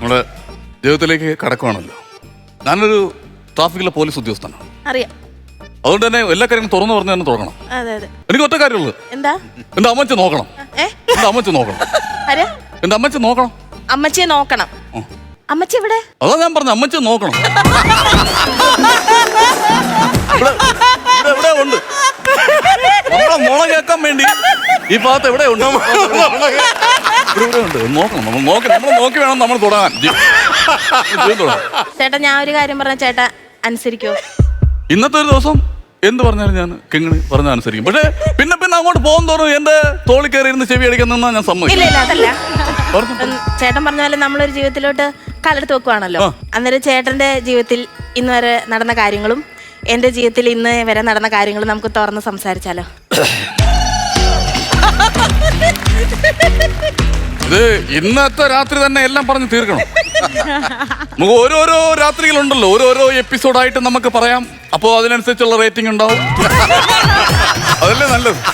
നമ്മുടെ ജീവിതത്തിലേക്ക് കടക്കുവാണല്ലോ. ഞാനൊരു ട്രാഫിക്കിലെ പോലീസ് ഉദ്യോഗസ്ഥനാണ്. അറിയാം. അതുകൊണ്ട് തന്നെ എല്ലാ കാര്യങ്ങളും തുറന്നു പറഞ്ഞു തന്നെ തുടങ്ങണം. അതെ അതെ. എനിക്ക് ഒറ്റ കാര്യമുള്ളൂ, എന്താ? എന്റെ അമ്മച്ചി നോക്കണം. എന്റെ അമ്മച്ചി നോക്കണം. ആരെ? എന്റെ അമ്മച്ചി നോക്കണം. അമ്മച്ചിയെ നോക്കണം. അമ്മച്ചി ഇവിടെ? അതാ ഞാൻ പറഞ്ഞു, അമ്മച്ചി നോക്കണം. ഇവിടെ ഉണ്ട്. നമ്മളെ മുള കേൾക്കാൻ വേണ്ടി ഈ ഭാഗത്ത് എവിടെ ഉണ്ട്? ഇവിടെ ഉണ്ട്. നോക്കണം. നമ്മൾ നോക്കി വേണം നമ്മൾ തുടങ്ങാൻ. ചേട്ടാ, ഞാൻ ഒരു കാര്യം പറഞ്ഞ ചേട്ടാ അനുസരിക്കോ? ഇന്നത്തെ ഒരു ദിവസം എന്ത് പറഞ്ഞാലും ഞാൻ കിങ്ങിണി പറഞ്ഞ അനുസരിക്കും. പക്ഷെ പിന്നെ അങ്ങോട്ട് പോകും തോറും എന്റെ തോളി കയറി ഇരുന്ന് ചെവി അടിക്കാൻ നിന്നാ ഞാൻ സമ്മതിക്കും. ഇല്ല അതല്ല. ചേട്ടൻ പറഞ്ഞ പോലെ നമ്മളൊരു ജീവിതത്തിലോട്ട് കാലെടുത്ത് വെക്കുവാണല്ലോ. അന്നേരം ചേട്ടന്റെ ജീവിതത്തിൽ ഇന്ന് വരെ നടന്ന കാര്യങ്ങളും എന്റെ ജീവിതത്തിൽ ഇന്ന് വരെ നടന്ന കാര്യങ്ങളും നമുക്ക് തുറന്ന് സംസാരിച്ചാലോ? ഇത് ഇന്നത്തെ രാത്രി തന്നെ എല്ലാം പറഞ്ഞ് തീർക്കണം. നമുക്ക് ഓരോരോ രാത്രികളുണ്ടല്ലോ, ഓരോരോ എപ്പിസോഡായിട്ട് നമുക്ക് പറയാം. അപ്പോൾ അതിനനുസരിച്ചുള്ള റേറ്റിംഗ് ഉണ്ടാവും. അതല്ലേ നല്ലത്.